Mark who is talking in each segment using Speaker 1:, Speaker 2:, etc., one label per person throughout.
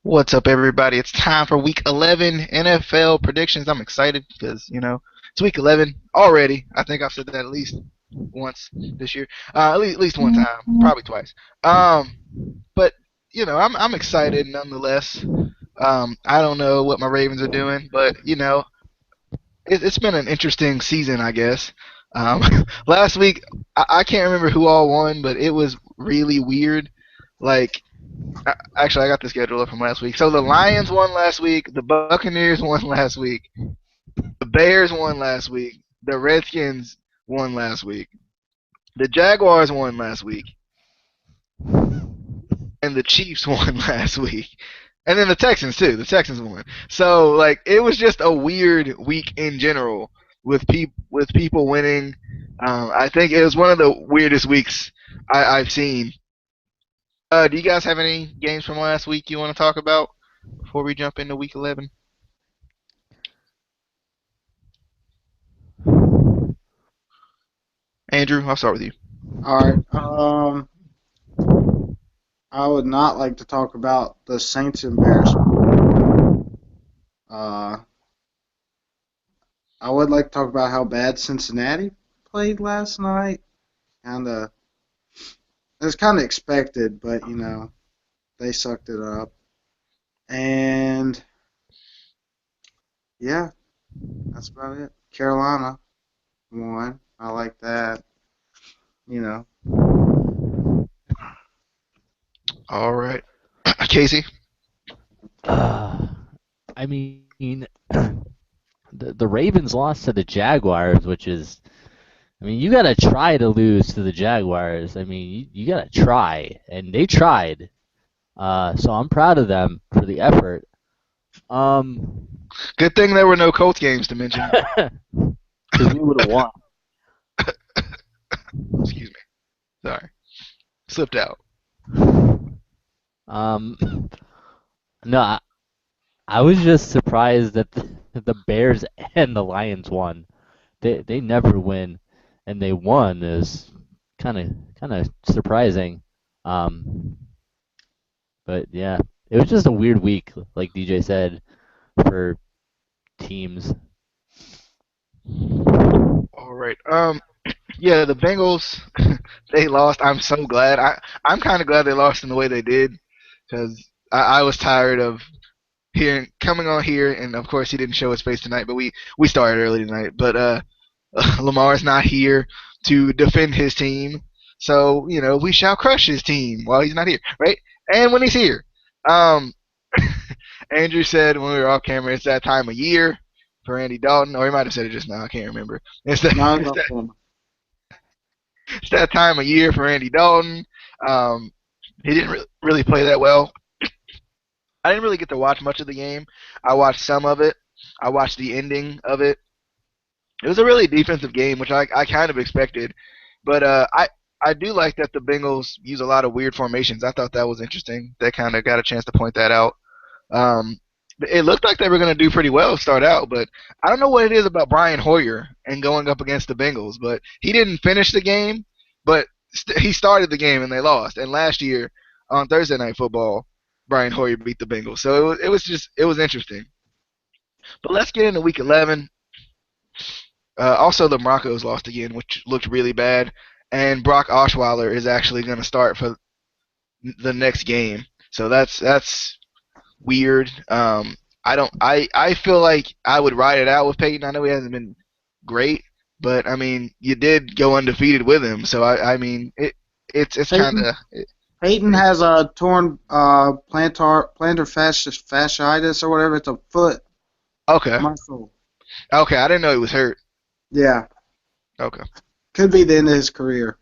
Speaker 1: What's up, everybody? It's time for Week 11 NFL predictions. I'm excited because it's Week 11 already. I think I've said that at least once this year, at least one time, probably twice. Um, but I'm excited nonetheless. I don't know what my Ravens are doing, but it's been an interesting season, I guess. Um, last week, I can't remember who all won, but it was really weird. Like actually, I got the schedule up from last week. So the Lions won last week. The Buccaneers won last week. The Bears won last week. The Redskins won last week. The Jaguars won last week, and the Chiefs won last week. And then the Texans too. The Texans won. So like it was just a weird week in general with people winning. I think it was one of the weirdest weeks I've seen. Do you guys have any games from last week you want to talk about before we jump into Week 11? Andrew, I'll start with you.
Speaker 2: All right. I would not like to talk about the Saints embarrassment. Uh, I would like to talk about how bad Cincinnati played last night. Kind of, it was kind of expected, but they sucked it up. And yeah, that's about it. Carolina won. I like that. You know,
Speaker 1: All right. Casey?
Speaker 3: Uh, I mean, the Ravens lost to the Jaguars, which is, I mean, you gotta try to lose to the Jaguars. I mean, you gotta try, and they tried. So I'm proud of them for the effort. Um,
Speaker 1: Good thing there were no Colts games to mention.
Speaker 3: because we would have won.
Speaker 1: Excuse me. Sorry. Slipped out.
Speaker 3: Um, no, I was just surprised that the Bears and the Lions won. They never win, and they won is kind of surprising. Um, but yeah, it was just a weird week, like DJ said, for teams.
Speaker 1: All right. Yeah, the Bengals, they lost. I'm so glad. I'm kind of glad they lost in the way they did because I was tired of hearing coming on here, and of course he didn't show his face tonight, but we started early tonight. But Lamar's not here to defend his team, so we shall crush his team while he's not here, right? And when he's here, um, Andrew said when we were off camera, it's that time of year for Andy Dalton, or he might have said it just now. I can't remember. It's that
Speaker 2: none
Speaker 1: it's
Speaker 2: of
Speaker 1: that,
Speaker 2: them.
Speaker 1: it's that time of year for Andy Dalton. Um, he didn't really play that well. I didn't really get to watch much of the game. I watched some of it. I watched the ending of it. It was a really defensive game, which I kind of expected. But I do like that the Bengals use a lot of weird formations. I thought that was interesting. They kind of got a chance to point that out. Um, it looked like they were going to do pretty well to start out, but I don't know what it is about Brian Hoyer and going up against the Bengals. But he didn't finish the game, but he started the game and they lost. And last year on Thursday Night Football, Brian Hoyer beat the Bengals. So it was interesting. But let's get into Week 11. Also, the Broncos lost again, which looked really bad. And Brock Osweiler is actually going to start for the next game, so that's weird. I don't. I feel like I would ride it out with Peyton. I know he hasn't been great, but I mean, you did go undefeated with him, so I mean, it's kind
Speaker 2: Peyton
Speaker 1: of
Speaker 2: Peyton has a torn plantar fasciitis or whatever. It's a foot
Speaker 1: okay.
Speaker 2: muscle.
Speaker 1: Okay, I didn't know he was hurt.
Speaker 2: Yeah,
Speaker 1: Okay,
Speaker 2: could be the end of his career.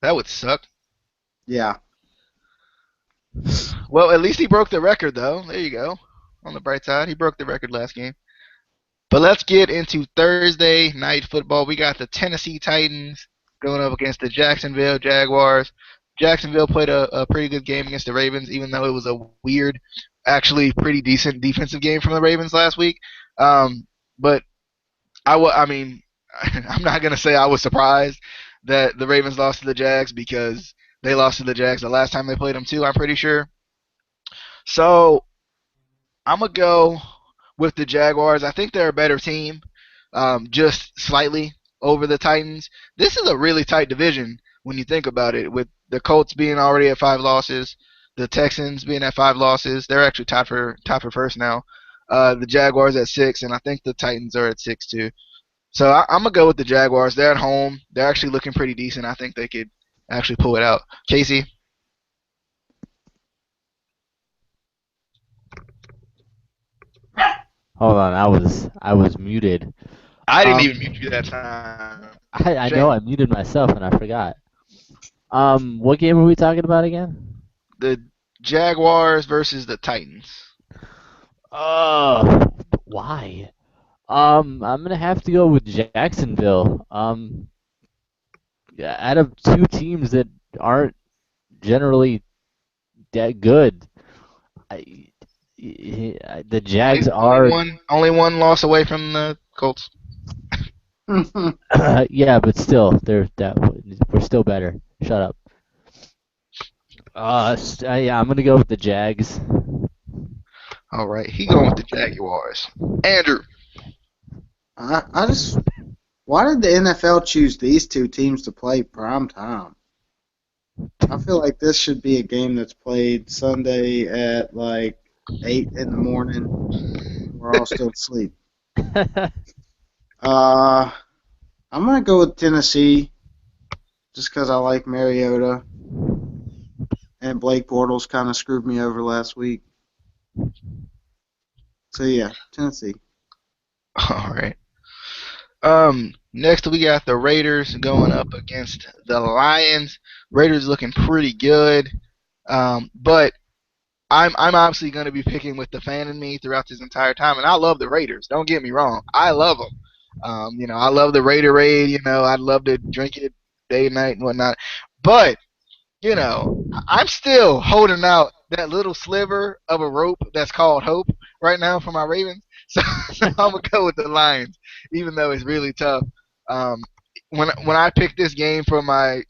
Speaker 1: that would suck.
Speaker 2: Yeah.
Speaker 1: Well, at least he broke the record, though. There you go. On the bright side, he broke the record last game. But let's get into Thursday night football. We got the Tennessee Titans going up against the Jacksonville Jaguars. Jacksonville played a pretty good game against the Ravens, even though it was a weird, actually pretty decent defensive game from the Ravens last week. But I mean, I'm not gonna say I was surprised that the Ravens lost to the Jags because they lost to the Jags the last time they played them too. I'm pretty sure. So I'm gonna go with the Jaguars. I think they're a better team, just slightly over the Titans. This is a really tight division when you think about it. With the Colts being already at 5 losses, the Texans being at 5 losses, they're actually tied for first now. The Jaguars at 6, and I think the Titans are at 6 too. So I'm gonna go with the Jaguars. They're at home. They're actually looking pretty decent. I think they could actually pull it out. Casey,
Speaker 3: Hold on, I was muted.
Speaker 1: I didn't even mute
Speaker 3: Um,
Speaker 1: you that time.
Speaker 3: I know
Speaker 1: Shame.
Speaker 3: I muted myself and I forgot. What game are we talking about again?
Speaker 1: The Jaguars versus the Titans.
Speaker 3: Oh, why? I'm gonna have to go with Jacksonville. Out of two teams that aren't generally that good, I, the Jags
Speaker 1: Only
Speaker 3: are.
Speaker 1: one loss away from the Colts.
Speaker 3: Yeah, but still, we're still better. Shut up. Yeah, I'm gonna go with the Jags.
Speaker 1: All right, he going with the Jaguars. Andrew.
Speaker 2: I just why did the NFL choose these two teams to play prime time? I feel like this should be a game that's played Sunday at like 8 in the morning. We're all still asleep. Uh, I'm gonna go with Tennessee just because I like Mariota and Blake Bortles kind of screwed me over last week. So yeah, Tennessee.
Speaker 1: All right. Next we got the Raiders going up against the Lions. Raiders looking pretty good. But I'm obviously going to be picking with the fan in me throughout this entire time, and I love the Raiders. Don't get me wrong, I love them. I love the Raider Raid. I'd love to drink it day and night and whatnot. But I'm still holding out that little sliver of a rope that's called hope right now for my Ravens. So I'm gonna go with the Lions, even though it's really tough. Um, when I pick this game for my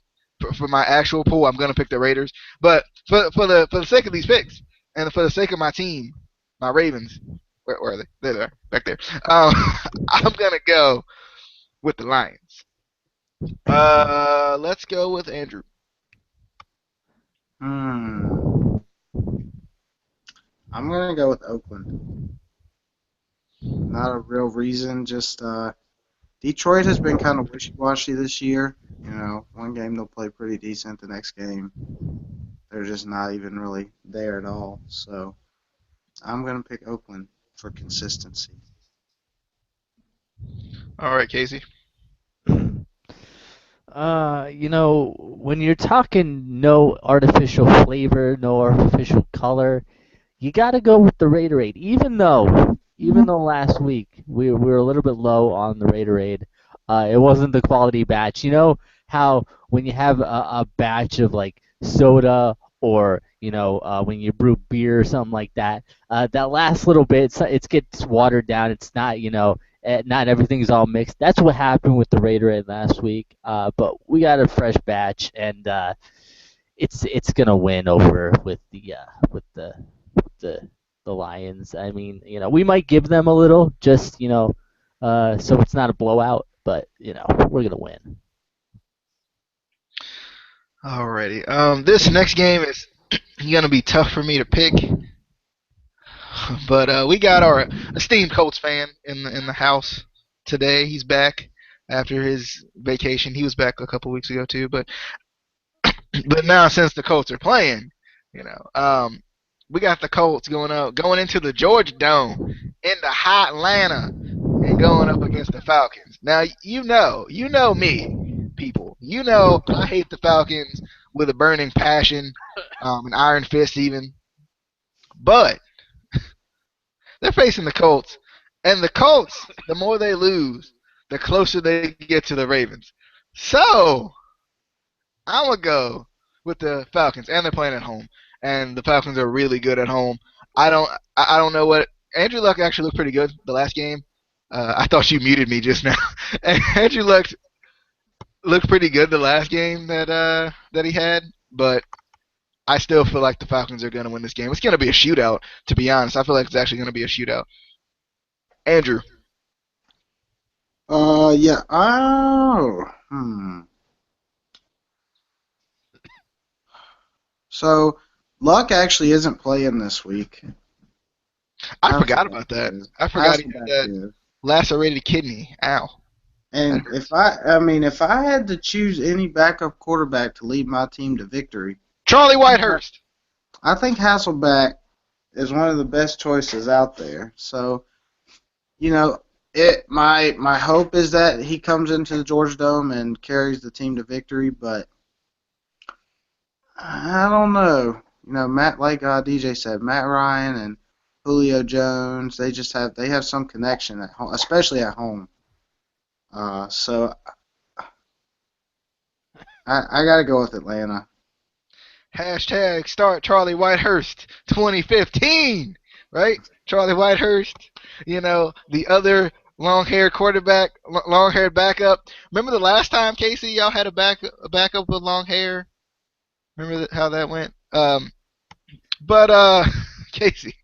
Speaker 1: actual pool, I'm gonna pick the Raiders. But for the sake of these picks and for the sake of my team, my Ravens, where are they? There they are, back there. I'm gonna go with the Lions. Let's go with Andrew.
Speaker 2: Hmm. I'm gonna go with Oakland. Not a real reason, just Detroit has been kind of wishy-washy this year. One game they'll play pretty decent, the next game they're just not even really there at all. So I'm gonna pick Oakland for consistency.
Speaker 1: All right, Casey.
Speaker 3: When you're talking no artificial flavor, no artificial color, you got to go with the Raiderade. Even though last week we were a little bit low on the Raiderade, it wasn't the quality batch. You know how when you have a batch of like soda or when you brew beer or something like that, that last little bit it gets watered down. It's not not everything's all mixed. That's what happened with the Raiderade last week. But we got a fresh batch and it's gonna win over with the the Lions. I mean, we might give them a little, just so it's not a blowout, but we're gonna win.
Speaker 1: Alrighty. This next game is gonna be tough for me to pick, but we got our esteemed Colts fan in the house today. He's back after his vacation. He was back a couple weeks ago too, but now since the Colts are playing, we got the Colts going into the Georgia Dome in the hot Atlanta and going up against the Falcons. Now you know me, people. You know I hate the Falcons with a burning passion, an iron fist even. But they're facing the Colts, and the Colts, the more they lose, the closer they get to the Ravens. So I'm gonna go with the Falcons, and they're playing at home, and the Falcons are really good at home. I don't know what Andrew Luck actually looked pretty good the last game. I thought you muted me just now. Andrew Luck looked pretty good the last game that he had, but I still feel like the Falcons are going to win this game. It's going to be a shootout, to be honest. I feel like it's actually going to be a shootout. Andrew.
Speaker 2: Yeah. Oh. So, Luck actually isn't playing this week.
Speaker 1: I forgot about that. I forgot he had that lacerated kidney. Ow.
Speaker 2: And if I had to choose any backup quarterback to lead my team to victory,
Speaker 1: Charlie Whitehurst.
Speaker 2: I think Hasselbeck is one of the best choices out there. So, my hope is that he comes into the Georgia Dome and carries the team to victory, but I don't know. Matt, like DJ said, Matt Ryan and Julio Jones, they have some connection at home, especially at home. So I got to go with Atlanta.
Speaker 1: Hashtag start Charlie Whitehurst 2015, right? Charlie Whitehurst, the other long-haired quarterback, long-haired backup. Remember the last time, Casey, y'all had a backup with long hair? Remember how that went? But Casey.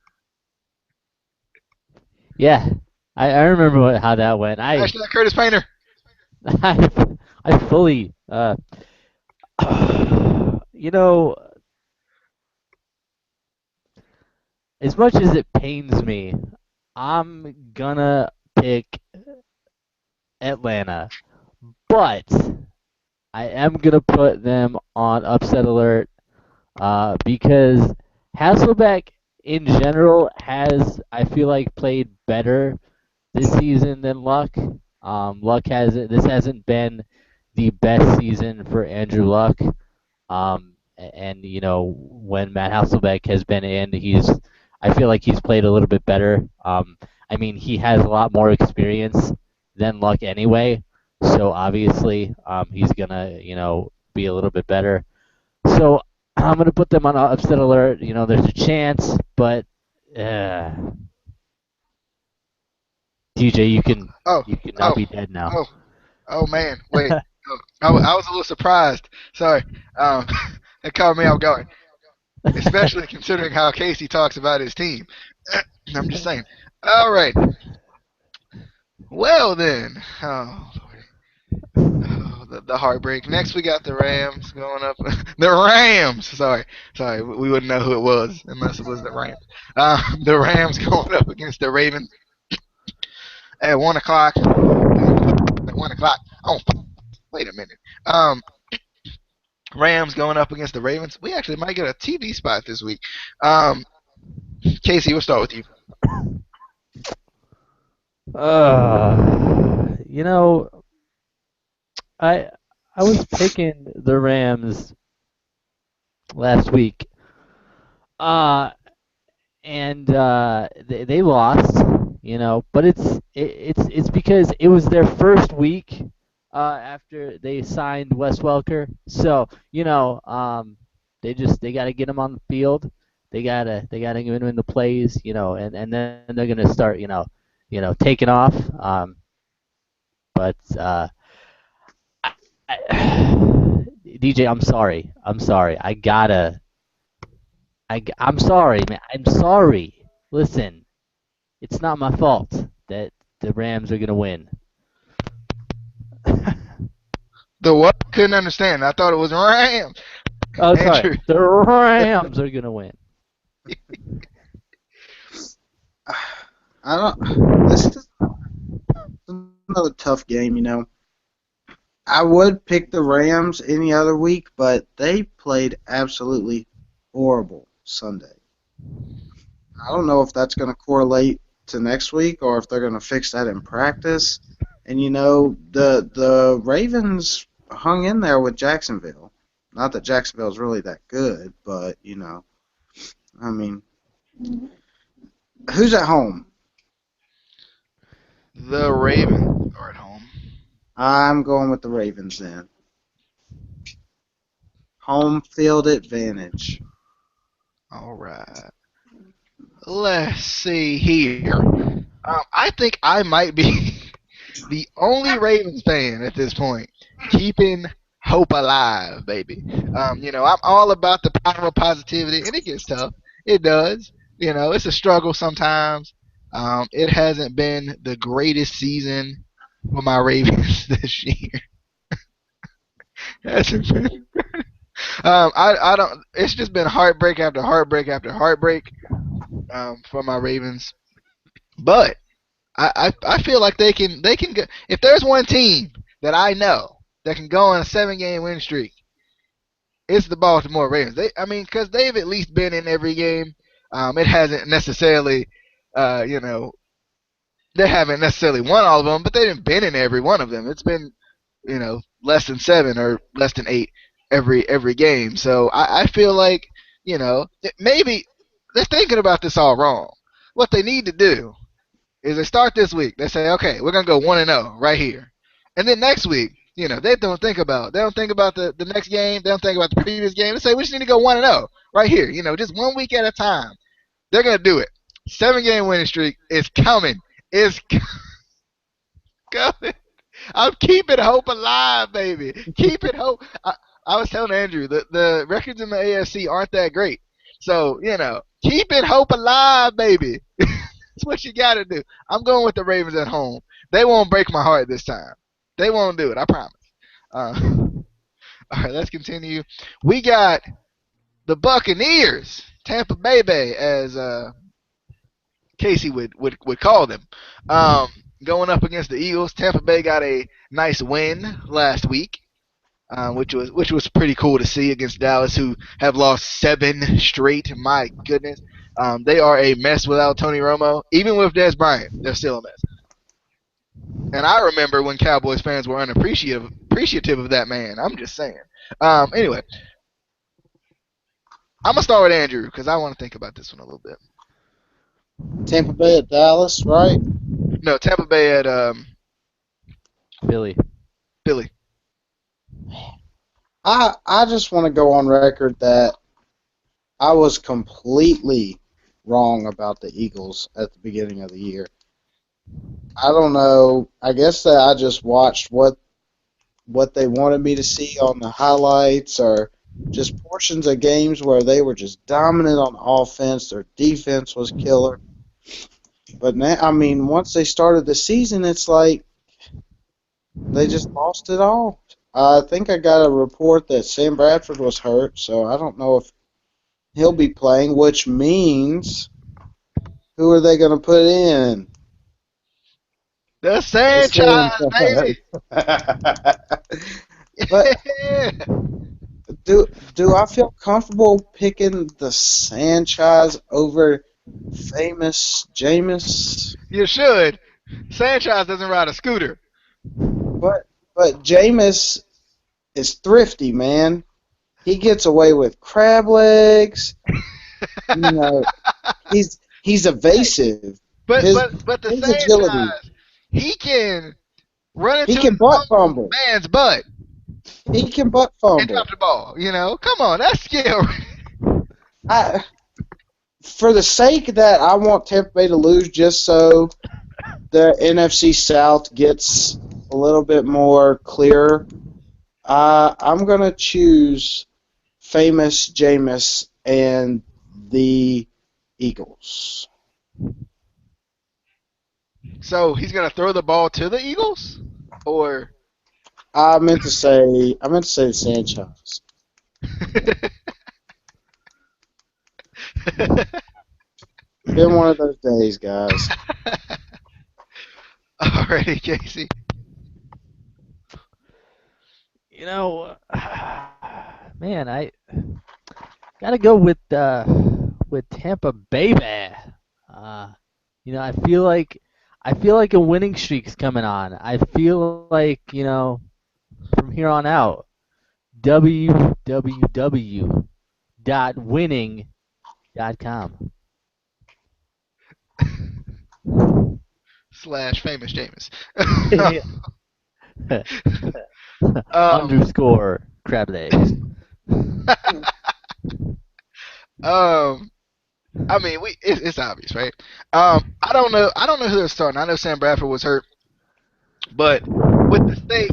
Speaker 3: Yeah, I remember how that went.
Speaker 1: Hashtag Curtis Painter.
Speaker 3: I fully, as much as it pains me, I'm gonna pick Atlanta, but I am gonna put them on upset alert because Hasselbeck in general has, I feel like, played better this season than Luck. This hasn't been the best season for Andrew Luck. And when Matt Hasselbeck has been in, I feel like he's played a little bit better. I mean, he has a lot more experience than Luck anyway, so obviously he's gonna be a little bit better. So I'm gonna put them on upset alert. There's a chance, but DJ, you can now be dead now.
Speaker 1: Oh man, wait. I was a little surprised. Sorry. It caught me off guard, especially considering how Casey talks about his team. I'm just saying. All right. Well then. Oh, the heartbreak. Next we got the Rams going up. The Rams. Sorry. We wouldn't know who it was unless it was the Rams. The Rams going up against the Ravens at 1 o'clock. At 1 o'clock. Oh, wait a minute. Rams going up against the Ravens. We actually might get a TV spot this week. Casey, we'll start with you.
Speaker 3: I was picking the Rams last week, and they lost, but it's because it was their first week after they signed Wes Welker, so they got to get him on the field, they gotta get him in the plays, and then they're gonna start taking off, but DJ, I'm sorry. I'm sorry. I'm sorry, man. I'm sorry. Listen, it's not my fault that the Rams are gonna win.
Speaker 1: The what? Couldn't understand. I thought it was Rams.
Speaker 3: Oh, sorry. The Rams are gonna win.
Speaker 2: This is another tough game, I would pick the Rams any other week, but they played absolutely horrible Sunday. I don't know if that's going to correlate to next week or if they're going to fix that in practice. And, the Ravens hung in there with Jacksonville. Not that Jacksonville's really that good, but, I mean, who's at home?
Speaker 1: The Ravens are at home.
Speaker 2: I'm going with the Ravens then. Home field advantage.
Speaker 1: All right. Let's see here. I think I might be the only Ravens fan at this point keeping hope alive, baby. I'm all about the power of positivity, and it gets tough. It does. It's a struggle sometimes. It hasn't been the greatest season for my Ravens this year. Hasn't been. I don't. It's just been heartbreak after heartbreak after heartbreak for my Ravens. But I feel like they can go, if there's one team that I know that can go on a 7-game win streak, it's the Baltimore Ravens. Because they've at least been in every game. It hasn't necessarily, uh, you know, they haven't necessarily won all of them, but they've been in every one of them. It's been, less than 7 or less than 8 every game. So I feel like, maybe they're thinking about this all wrong. What they need to do is they start this week. They say, okay, we're gonna go 1-0 right here, and then next week, they don't think about the next game. They don't think about the previous game. They say we just need to go 1-0 right here. Just 1 week at a time. They're gonna do it. 7-game winning streak is coming. It's coming. I'm keeping hope alive, baby. Keeping hope. I was telling Andrew that the records in the AFC aren't that great. So, keeping hope alive, baby. That's what you got to do. I'm going with the Ravens at home. They won't break my heart this time. They won't do it. I promise. All right, let's continue. We got the Buccaneers, Tampa Bay, as Casey would call them, going up against the Eagles. Tampa Bay got a nice win last week, which was pretty cool to see against Dallas, who have lost 7 straight. My goodness. They are a mess without Tony Romo. Even with Dez Bryant, they're still a mess. And I remember when Cowboys fans were appreciative of that man. I'm just saying. Anyway, I'm going to start with Andrew because I want to think about this one a little bit.
Speaker 2: Tampa Bay at Dallas, right?
Speaker 1: No, Tampa Bay at
Speaker 3: Philly.
Speaker 1: Philly.
Speaker 2: I just want to go on record that I was completely wrong about the Eagles at the beginning of the year. I don't know. I guess that I just watched what they wanted me to see on the highlights or just portions of games where they were just dominant on offense. Their defense was killer. But now, once they started the season, it's like they just lost it all. I think I got a report that Sam Bradford was hurt, so I don't know if he'll be playing, which means who are they going to put in?
Speaker 1: The Sanchez, baby.
Speaker 2: But do I feel comfortable picking the Sanchez over famous Jameis?
Speaker 1: You should. Sanchez doesn't ride a scooter.
Speaker 2: But Jameis is thrifty, man. He gets away with crab legs. He's evasive.
Speaker 1: But
Speaker 2: his
Speaker 1: the
Speaker 2: agility.
Speaker 1: Sanchez, he can run into
Speaker 2: He can butt fumble.
Speaker 1: man's butt.
Speaker 2: He can butt fumble.
Speaker 1: And drop the ball. Come on, that's skill.
Speaker 2: For the sake that I want Tampa Bay to lose, just so the NFC South gets a little bit more clear, I'm going to choose famous Jameis and the Eagles.
Speaker 1: So he's gonna throw the ball to the Eagles, or
Speaker 2: I meant to say Sanchez. Been one of those days, guys.
Speaker 1: Alrighty, Casey.
Speaker 3: Man, I gotta go with Tampa Bay. I feel like a winning streak's coming on. I feel like from here on out, www.winning.com.
Speaker 1: / famous Jameis.
Speaker 3: Underscore crab legs.
Speaker 1: It's obvious, right? I don't know who they're starting. I know Sam Bradford was hurt, but with the stake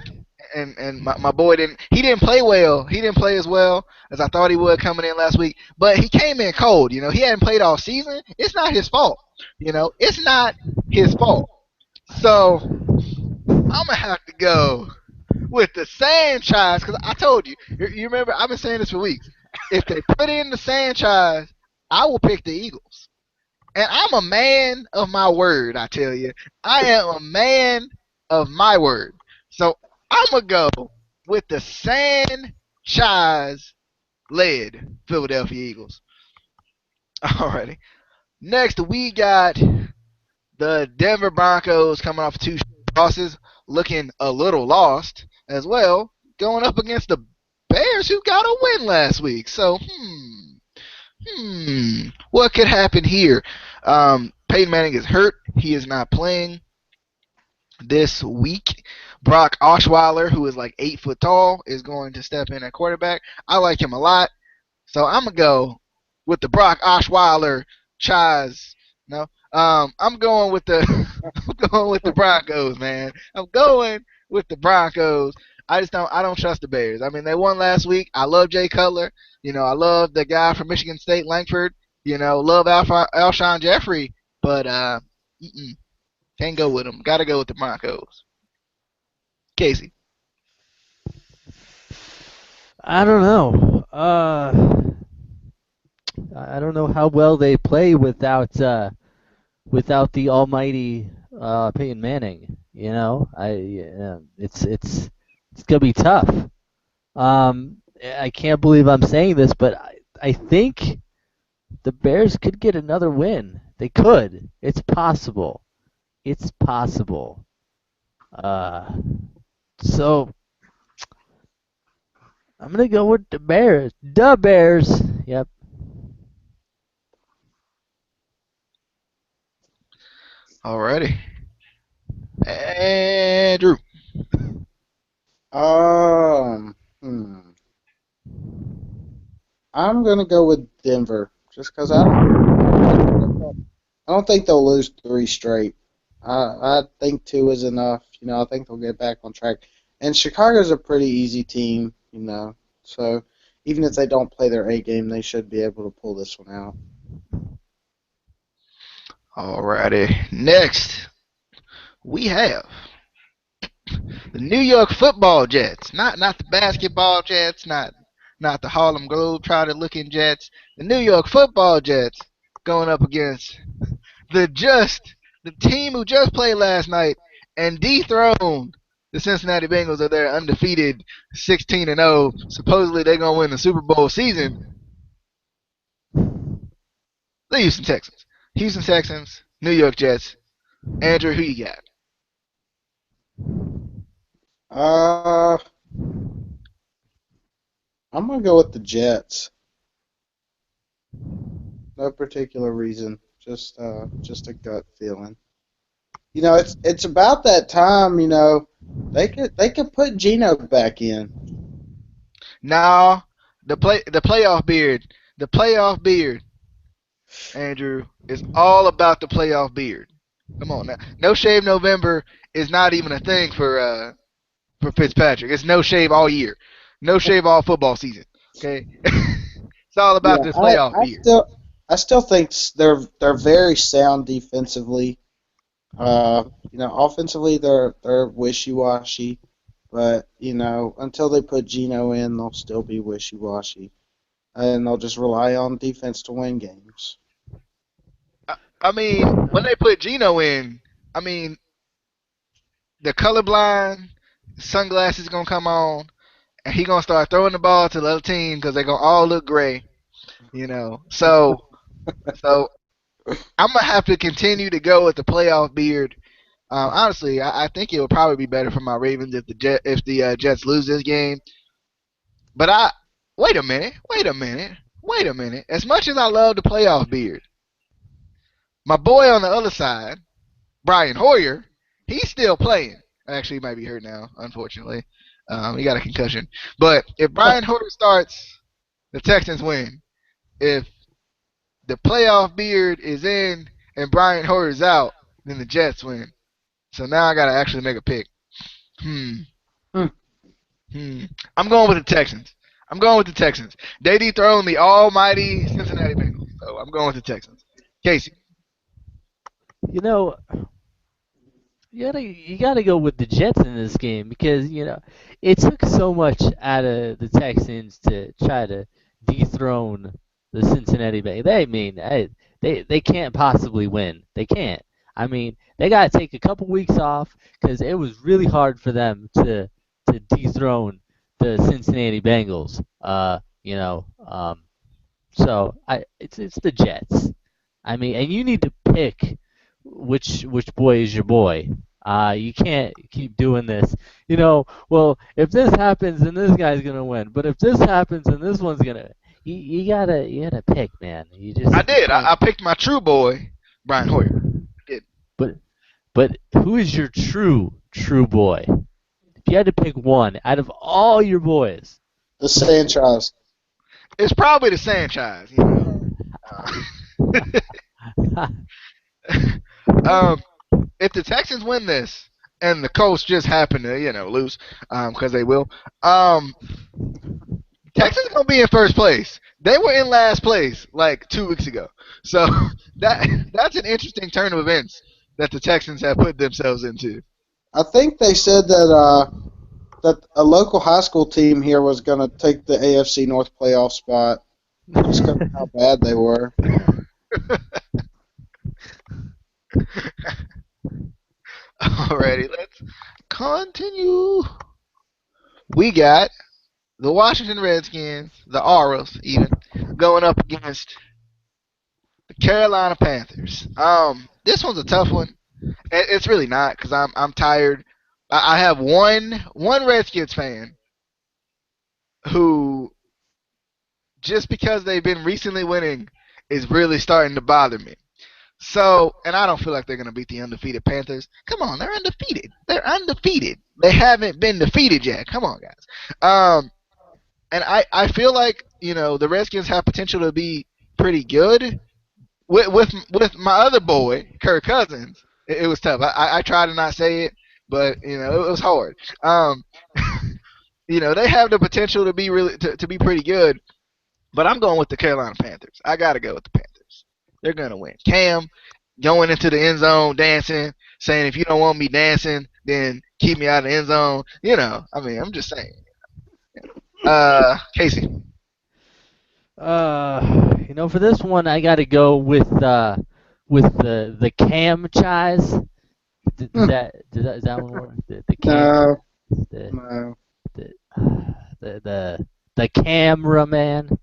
Speaker 1: and my boy didn't play well. He didn't play as well as I thought he would coming in last week. But he came in cold. He hadn't played all season. It's not his fault. It's not his fault. So I'm gonna have to go with the Sanchez because I told you. You remember I've been saying this for weeks. If they put in the Sanchez, I will pick the Eagles. And I'm a man of my word, I tell you. I am a man of my word. So I'm going to go with the Sanchez-led Philadelphia Eagles. Alrighty. Next, we got the Denver Broncos coming off 2 losses, looking a little lost as well, going up against the Bears who got a win last week. So, what could happen here? Peyton Manning is hurt. He is not playing this week. Brock Osweiler, who is like 8 foot tall, is going to step in at quarterback. I like him a lot. So I'm going to go with the Brock Osweiler Chaz. No. I'm going with the I'm going with the Broncos, man. I'm going with the Broncos. I don't trust the Bears. I mean, they won last week. I love Jay Cutler. I love the guy from Michigan State, Langford. Love Alshon Jeffrey, but can't go with them. Got to go with the Broncos. Casey.
Speaker 3: I don't know. I don't know how well they play without the almighty Peyton Manning. It's gonna be tough. I can't believe I'm saying this, but I think the Bears could get another win. They could. It's possible. It's possible. So I'm gonna go with the Bears. The Bears. Yep.
Speaker 1: Alrighty. Andrew.
Speaker 2: I'm gonna go with Denver just because I don't think they'll lose 3 straight. I think 2 is enough. I think they'll get back on track. And Chicago's a pretty easy team. So even if they don't play their A game, they should be able to pull this one out.
Speaker 1: Alrighty. Next, we have the New York Football Jets. Not the basketball Jets, not the Harlem Globetrotter looking Jets. The New York Football Jets going up against the team who just played last night and dethroned the Cincinnati Bengals of their undefeated 16-0. Supposedly they're going to win the Super Bowl season. The Houston Texans. Houston Texans, New York Jets. Andrew, who you got?
Speaker 2: I'm gonna go with the Jets. No particular reason, just a gut feeling. It's about that time. They could put Geno back in.
Speaker 1: No, the playoff beard. The playoff beard, Andrew, is all about the playoff beard. Come on now. No Shave November is not even a thing for Fitzpatrick. It's no shave all year. No shave all football season. Okay? It's all about this playoff beard.
Speaker 2: I still think they're very sound defensively. Offensively they're wishy-washy, but until they put Geno in, they'll still be wishy-washy, and they'll just rely on defense to win games.
Speaker 1: I mean, when they put Geno in, I mean, the colorblind sunglasses gonna come on, and he gonna start throwing the ball to the other team because they're gonna all look gray. So I'm gonna have to continue to go with the playoff beard. Honestly, I think it would probably be better for my Ravens if the Jets lose this game. But wait a minute. As much as I love the playoff beard, my boy on the other side, Brian Hoyer, he's still playing. Actually, he might be hurt now, unfortunately. He got a concussion. But if Brian Hoyer starts, the Texans win. If the playoff beard is in and Brian Hoyer's out, then the Jets win. So now I got to actually make a pick. I'm going with the Texans. They dethroned the almighty Cincinnati Bengals, so I'm going with the Texans. Casey.
Speaker 3: You know, you gotta go with the Jets in this game because it took so much out of the Texans to try to dethrone the Cincinnati Bengals. They can't possibly win. They can't. I mean, they gotta take a couple weeks off because it was really hard for them to dethrone the Cincinnati Bengals. So it's the Jets. I mean, and you need to pick which boy is your boy. You can't keep doing this. Well, if this happens, then this guy's gonna win. But if this happens, then this one's gonna. You gotta pick, man.
Speaker 1: I
Speaker 3: You
Speaker 1: did.
Speaker 3: can't.
Speaker 1: I picked my true boy, Brian Hoyer. I did.
Speaker 3: But but who is your true boy? If you had to pick one out of all your boys.
Speaker 2: The Sanchez.
Speaker 1: It's probably the Sanchez. Um, if the Texans win this and the Colts just happen to, lose, because they will, Texans are gonna be in first place. They were in last place like 2 weeks ago. So that's an interesting turn of events that the Texans have put themselves into.
Speaker 2: I think they said that a local high school team here was going to take the AFC North playoff spot. Just because of how bad they were.
Speaker 1: Alrighty, let's continue. We got the Washington Redskins, the Auras even, going up against the Carolina Panthers. This one's a tough one. It's really not because I'm tired. I have one Redskins fan who, just because they've been recently winning, is really starting to bother me. So, and I don't feel like they're going to beat the undefeated Panthers. Come on, they're undefeated. They haven't been defeated yet. Come on, guys. And I feel like, the Redskins have potential to be pretty good. With my other boy, Kirk Cousins, it was tough. I tried to not say it, but, it was hard. They have the potential to be to be pretty good, but I'm going with the Carolina Panthers. I got to go with the Panthers. They're going to win. Cam going into the end zone dancing, saying if you don't want me dancing, then keep me out of the end zone. I'm just saying. Casey.
Speaker 3: For this one, I got to go with the Cam Chise. Is that one work? The Cam.
Speaker 2: No.
Speaker 3: The, the cameraman.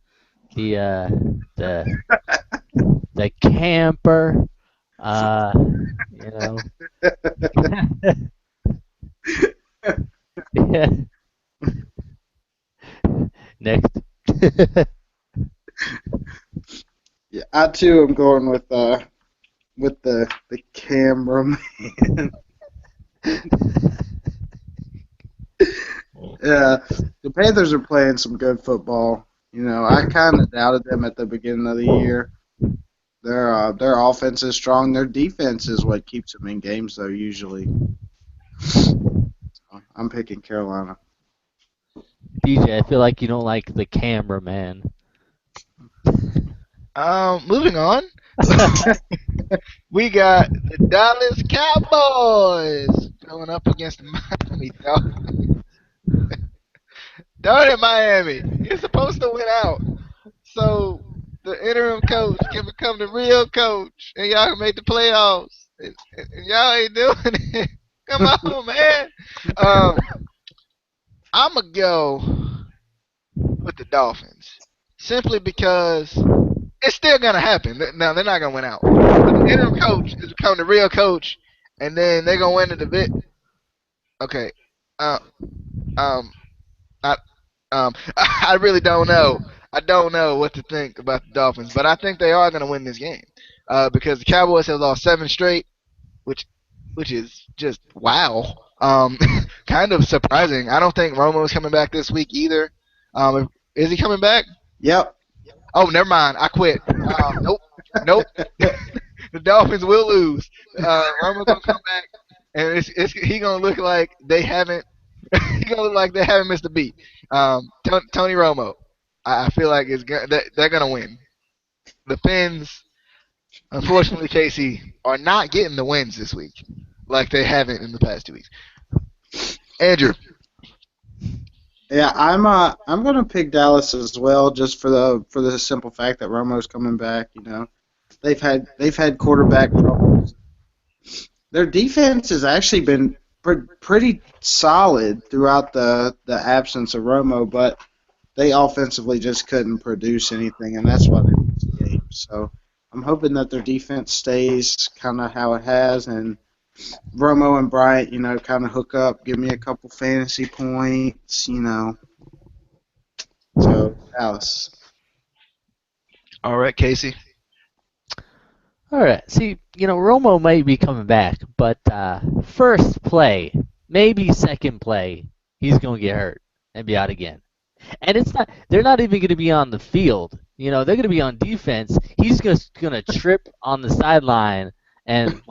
Speaker 3: The camper. Yeah. Next.
Speaker 2: Yeah, I too am going with the cameraman. Yeah, the Panthers are playing some good football. I kind of doubted them at the beginning of the year. Their offense is strong. Their defense is what keeps them in games, though, usually. So I'm picking Carolina.
Speaker 3: DJ, I feel like you don't like the cameraman.
Speaker 1: Moving on. We got the Dallas Cowboys going up against the Miami Dolphins. Darn it, Miami. You're supposed to win out. So the interim coach can become the real coach, and y'all can make the playoffs. And y'all ain't doing it. Come on, man. I'm going to go with the Dolphins. Simply because it's still going to happen. Now, they're not going to win out. But the interim coach is becoming the real coach, and then they're going to win the division. Okay. I really don't know. I don't know what to think about the Dolphins, but I think they are going to win this game because the Cowboys have lost 7 straight, which is just wow. Kind of surprising. I don't think Romo's coming back this week either. Is he coming back?
Speaker 2: Yep.
Speaker 1: Oh, never mind. I quit. Nope. The Dolphins will lose. Romo's gonna come back, and he gonna look like they haven't He's gonna look like they haven't missed a beat. Tony Romo. I feel like they're gonna win. The Fins, unfortunately, Casey, are not getting the wins this week, like they haven't in the past 2 weeks. Andrew.
Speaker 2: Yeah, I'm gonna pick Dallas as well, just for the simple fact that Romo's coming back. They've had quarterback troubles. Their defense has actually been pretty solid throughout the absence of Romo, but they offensively just couldn't produce anything, and that's why they lost the game. So I'm hoping that their defense stays kind of how it has, and Romo and Bryant, kind of hook up, give me a couple fantasy points. So Dallas.
Speaker 1: All right, Casey.
Speaker 3: All right. See, Romo might be coming back, but first play, maybe second play, he's going to get hurt and be out again. And they're not even going to be on the field. They're going to be on defense. He's just going to trip on the sideline and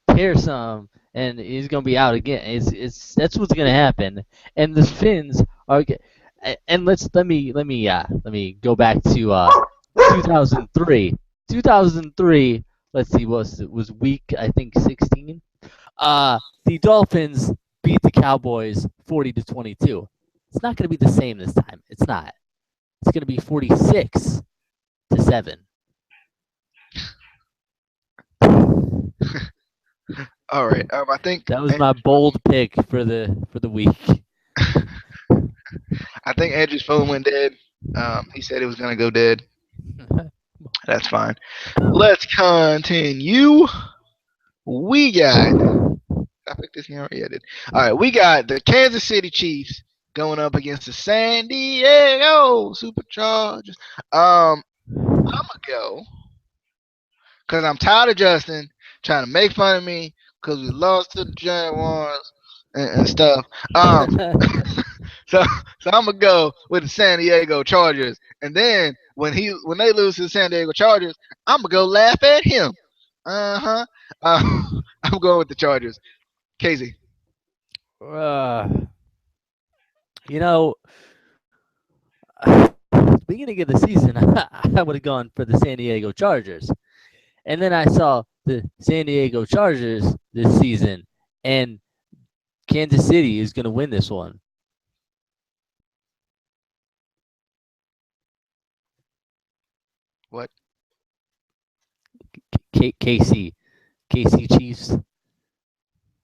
Speaker 3: tear some, and he's going to be out again. That's what's going to happen. And the Fins are. And let me go back to 2003. 2003. Let's see, was week I think 16. The Dolphins beat the Cowboys 40-22. It's not going to be the same this time. It's not. It's going to be 46-7.
Speaker 1: All right. I think
Speaker 3: That was my bold pick for the week.
Speaker 1: I think Andrew's phone went dead. He said it was gonna go dead. That's fine. Let's continue. We got. I picked this game. Yeah, I did. All right. We got the Kansas City Chiefs going up against the San Diego Superchargers. I'm gonna go because I'm tired of Justin trying to make fun of me because we lost to the Jaguars and stuff. So I'm gonna go with the San Diego Chargers, and then when they lose to the San Diego Chargers, I'm gonna go laugh at him. I'm going with the Chargers. Casey.
Speaker 3: Beginning of the season, I would have gone for the San Diego Chargers. And then I saw the San Diego Chargers this season, and Kansas City is going to win this one.
Speaker 1: What?
Speaker 3: KC Chiefs.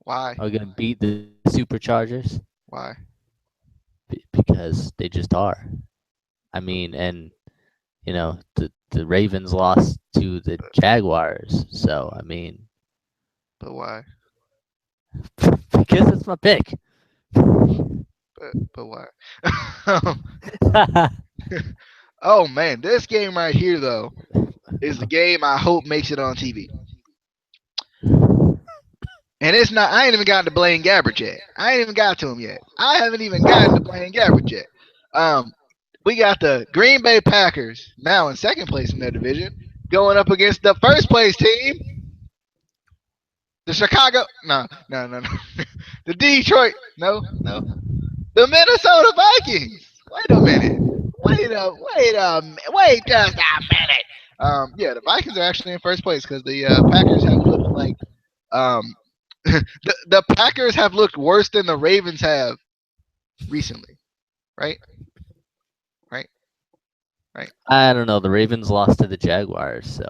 Speaker 1: Why?
Speaker 3: Are going to beat the Superchargers.
Speaker 1: Why?
Speaker 3: Because they just are. I mean, and the Ravens lost to the Jaguars, so I mean.
Speaker 1: But why?
Speaker 3: Because it's my pick.
Speaker 1: But why? Oh man, this game right here though is the game I hope makes it on TV. And it's not. I ain't even gotten to Blaine Gabbert yet. I ain't even got to him yet. I haven't even gotten to Blaine Gabbert yet. We got the Green Bay Packers now in second place in their division, going up against the first place team, the Chicago. No. The Detroit. No. The Minnesota Vikings. Wait a minute. Wait just a minute. Yeah, the Vikings are actually in first place because the Packers have looked like the Packers have looked worse than the Ravens have recently, right?
Speaker 3: I don't know. The Ravens lost to the Jaguars, so.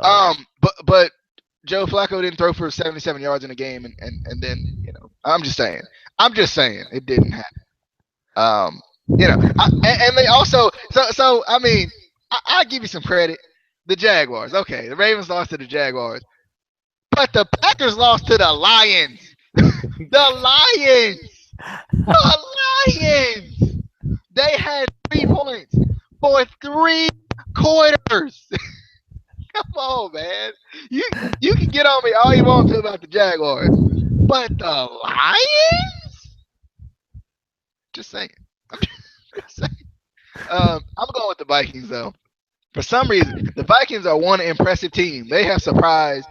Speaker 1: But Joe Flacco didn't throw for 77 yards in a game, and then I'm just saying it didn't happen. And they also so I mean I give you some credit. The Jaguars, okay, the Ravens lost to the Jaguars, but the Packers lost to the Lions. The Lions. They had 3 points for 3 quarters. Come on, man. You can get on me all you want to about the Jaguars, but the Lions? Just saying. I'm going with the Vikings though. For some reason, the Vikings are one impressive team. They have surprised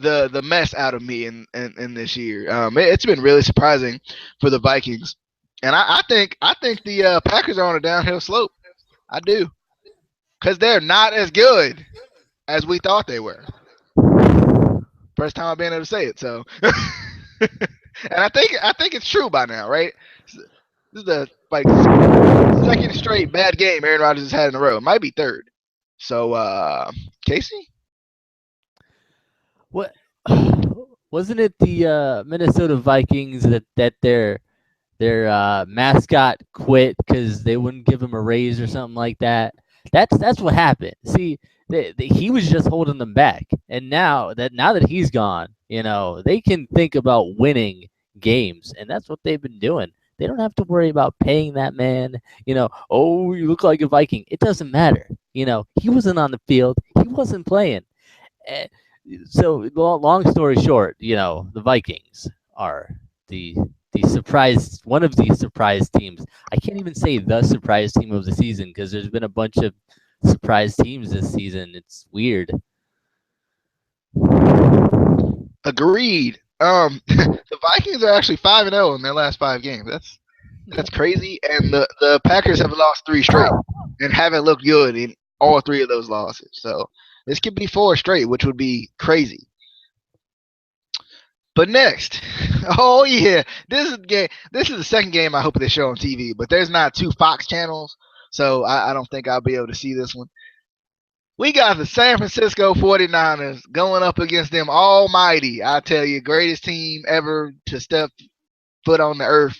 Speaker 1: the mess out of me in this year. It's been really surprising for the Vikings. And I think the Packers are on a downhill slope. I do, because they're not as good as we thought they were. First time I've been able to say it. So, and I think it's true by now, right? This is the like second straight bad game Aaron Rodgers has had in a row. It might be third. So, Casey,
Speaker 3: What wasn't it the Minnesota Vikings that their mascot quit because they wouldn't give him a raise or something like that? That's what happened. See, he was just holding them back, and now that he's gone, they can think about winning games, and that's what they've been doing. They don't have to worry about paying that man. Oh, you look like a Viking. It doesn't matter. He wasn't on the field. He wasn't playing. Eh, So, long story short, the Vikings are the one of the surprise teams. I can't even say the surprise team of the season because there's been a bunch of surprise teams this season. It's weird.
Speaker 1: agreed. The Vikings are actually 5-0 in their last 5 games. That's crazy. And the Packers have lost 3 straight and haven't looked good in all 3 of those losses. So this could be 4 straight, which would be crazy. But next, oh yeah, this is the game. This is the second game I hope they show on TV. But there's not 2 Fox channels, so I don't think I'll be able to see this one. We got the San Francisco 49ers going up against them almighty. I tell you, greatest team ever to step foot on the earth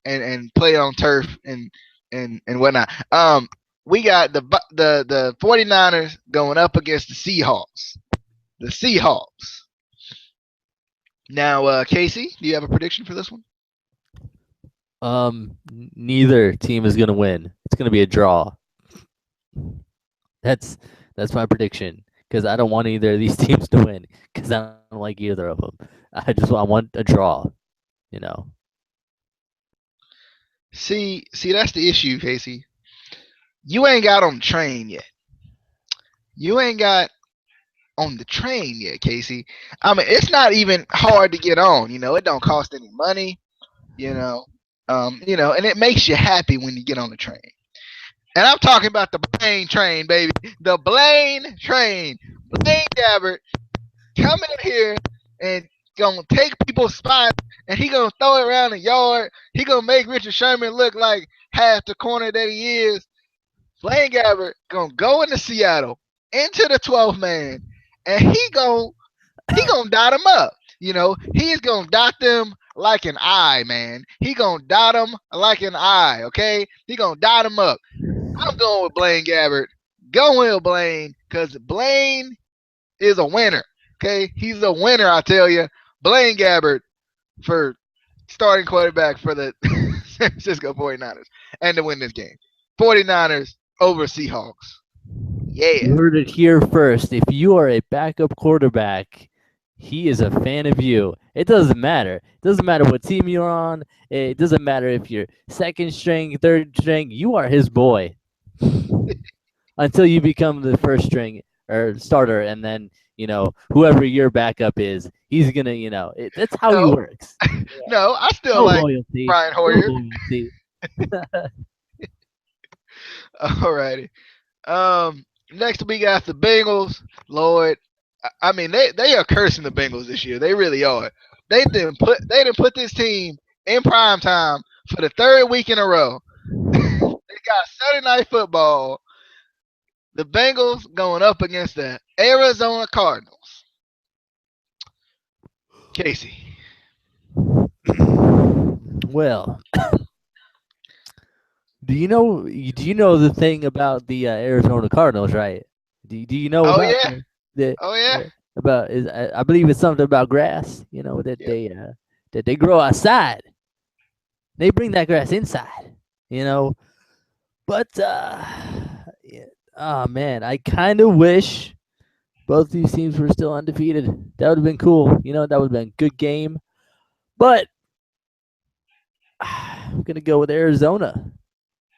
Speaker 1: and play on turf and whatnot. We got the 49ers going up against the Seahawks. The Seahawks. Now, Casey, do you have a prediction for this one?
Speaker 3: Neither team is gonna win. It's gonna be a draw. That's that's my prediction because I don't want either of these teams to win because I don't like either of them. I want a draw. You know.
Speaker 1: See, that's the issue, Casey. You ain't got on the train yet. You ain't got on the train yet, Casey. I mean, it's not even hard to get on. It don't cost any money. You know, and it makes you happy when you get on the train. And I'm talking about the Blaine train, baby. The Blaine train. Blaine Gabbert coming in here and gonna take people's spots and he gonna throw it around the yard. He gonna make Richard Sherman look like half the corner that he is. Blaine Gabbert gonna go into Seattle into the 12th man and he gonna dot him up. He is gonna dot them like an eye, man. He gonna dot them like an eye, okay? He gonna dot them up. I'm going with Blaine Gabbert. Going with Blaine, because Blaine is a winner. Okay? He's a winner, I tell you. Blaine Gabbert for starting quarterback for the San Francisco 49ers and to win this game. 49ers over Seahawks.
Speaker 3: You
Speaker 1: Yeah.
Speaker 3: heard it here first. If you are a backup quarterback, he is a fan of you. It doesn't matter. It doesn't matter what team you're on. It doesn't matter if you're second string, third string. You are his boy until you become the first string or starter, and then whoever your backup is, he's gonna that's how he
Speaker 1: No,
Speaker 3: works.
Speaker 1: no, I still
Speaker 3: No
Speaker 1: like
Speaker 3: loyalty.
Speaker 1: Brian
Speaker 3: No
Speaker 1: Hoyer.
Speaker 3: loyalty.
Speaker 1: Alrighty. Next we got the Bengals. Lord, I mean they are cursing the Bengals this year. They really are. They didn't put this team in prime time for the 3rd week in a row. They got Saturday Night Football. The Bengals going up against the Arizona Cardinals. Casey.
Speaker 3: Well, do you know the thing about the Arizona Cardinals, right? Do you know
Speaker 1: Oh
Speaker 3: about
Speaker 1: yeah.
Speaker 3: the
Speaker 1: Oh yeah.
Speaker 3: about is I believe it's something about grass, that
Speaker 1: Yep.
Speaker 3: they grow outside. They bring that grass inside, you know. But yeah, oh man, I kind of wish both these teams were still undefeated. That would have been cool. That would have been a good game. But I'm gonna go with Arizona,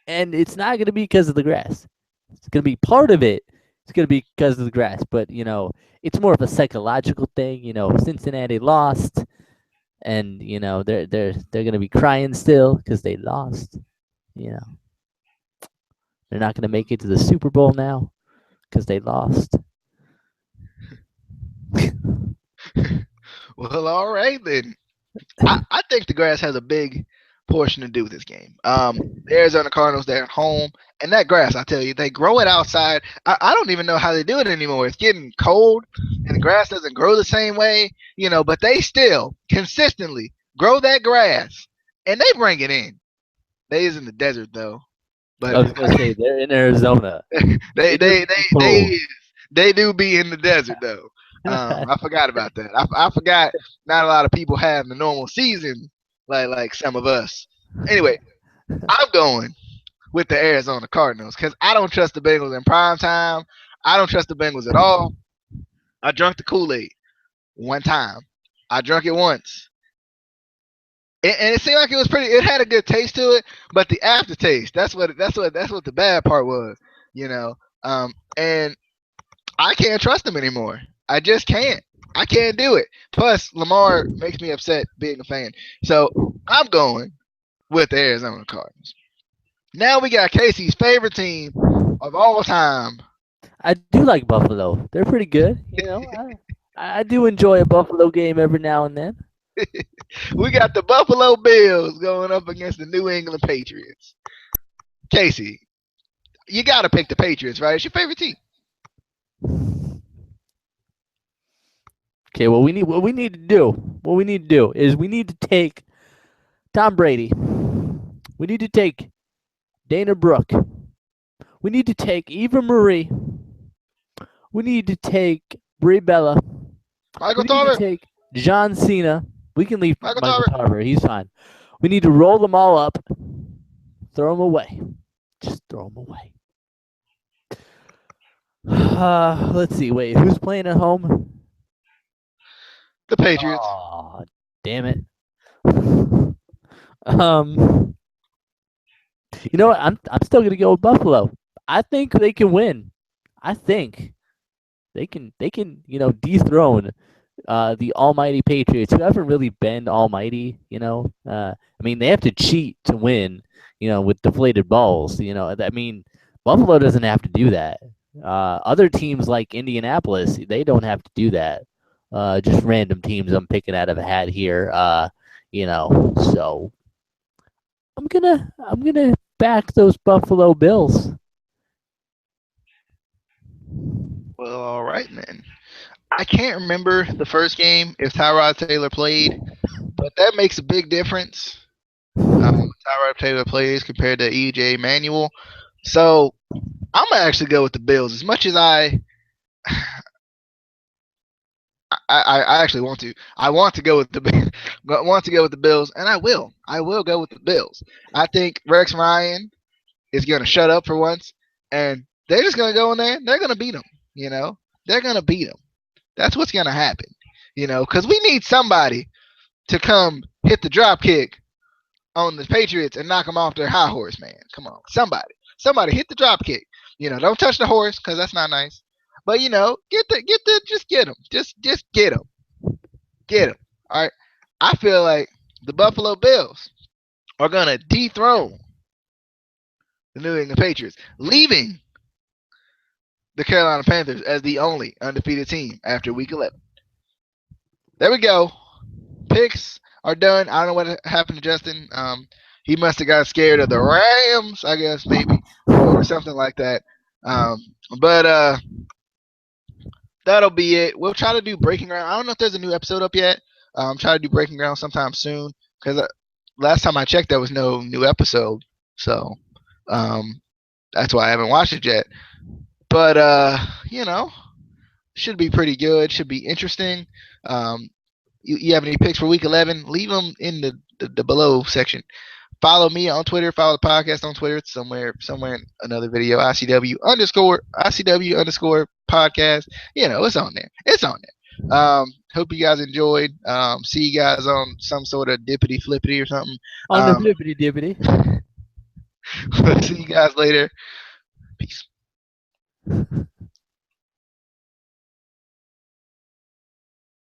Speaker 3: and it's not gonna be because of the grass. It's gonna be part of it. It's gonna be because of the grass, but it's more of a psychological thing. Cincinnati lost. and they're gonna be crying still because they lost. You know, they're not gonna make it to the Super Bowl now because they lost.
Speaker 1: Well, all right then. I think the grass has a big portion to do with this game. The Arizona Cardinals, they're at home, and that grass, I tell you, they grow it outside. I don't even know how they do it anymore. It's getting cold, and the grass doesn't grow the same way, but they still consistently grow that grass, and they bring it in. They is in the desert though,
Speaker 3: I
Speaker 1: but
Speaker 3: was gonna say they're in Arizona.
Speaker 1: they
Speaker 3: It is
Speaker 1: they they
Speaker 3: pretty
Speaker 1: they
Speaker 3: cold.
Speaker 1: they do be in the desert though. I forgot about that. I forgot not a lot of people have the normal season like some of us. Anyway, I'm going with the Arizona Cardinals because I don't trust the Bengals in prime time. I don't trust the Bengals at all. I drank the Kool-Aid one time. I drank it once. And it seemed like it was pretty. It had a good taste to it, but the aftertaste. That's what the bad part was. And I can't trust them anymore. I just can't. I can't do it. Plus, Lamar makes me upset being a fan. So I'm going with the Arizona Cardinals. Now we got Casey's favorite team of all time.
Speaker 3: I do like Buffalo. They're pretty good. I do enjoy a Buffalo game every now and then.
Speaker 1: We got the Buffalo Bills going up against the New England Patriots. Casey, you got to pick the Patriots, right? It's your favorite team.
Speaker 3: Okay, what we need to do is we need to take Tom Brady. We need to take Dana Brooke. We need to take Eva Marie. We need to take Brie Bella.
Speaker 1: Michael
Speaker 3: We need to
Speaker 1: Tarver.
Speaker 3: take John Cena. We can leave
Speaker 1: Michael
Speaker 3: Michael
Speaker 1: Tarver.
Speaker 3: Tarver. He's fine. We need to roll them all up, throw them away. Just throw them away. Let's see. Wait, who's playing at home?
Speaker 1: The Patriots.
Speaker 3: Oh, damn it. Um, you know what? I'm still gonna go with Buffalo. I think they can win. I think they can dethrone the almighty Patriots, who haven't really been almighty. I mean, they have to cheat to win. With deflated balls. I mean, Buffalo doesn't have to do that. Other teams like Indianapolis, they don't have to do that. Just random teams I'm picking out of a hat here. So I'm gonna back those Buffalo Bills.
Speaker 1: Well, all right then. I can't remember the first game if Tyrod Taylor played, but that makes a big difference. Tyrod Taylor plays compared to EJ Manuel. So I'm gonna actually go with the Bills. As much as I actually want to. I want to go with the want to go with the Bills, and I will. I will go with the Bills. I think Rex Ryan is gonna shut up for once, and they're just gonna go in there. And they're gonna beat them. They're gonna beat them. That's what's gonna happen. Because we need somebody to come hit the drop kick on the Patriots and knock them off their high horse, man. Come on, somebody hit the drop kick. Don't touch the horse because that's not nice. But just get them, just get them, get them. All right, I feel like the Buffalo Bills are gonna dethrone the New England Patriots, leaving the Carolina Panthers as the only undefeated team after Week 11. There we go. Picks are done. I don't know what happened to Justin. He must have got scared of the Rams, I guess, maybe, or something like that. But that'll be it. We'll try to do Breaking Ground. I don't know if there's a new episode up yet. Try to do Breaking Ground sometime soon because last time I checked, there was no new episode. So that's why I haven't watched it yet. But should be pretty good. Should be interesting. You have any picks for Week 11? Leave them in the below section. Follow me on Twitter. Follow the podcast on Twitter. It's somewhere in another video. ICW underscore podcast. It's on there. It's on there. Hope you guys enjoyed. See you guys on some sort of dippity flippity or something.
Speaker 3: On the flippity dippity.
Speaker 1: See you guys later. Peace.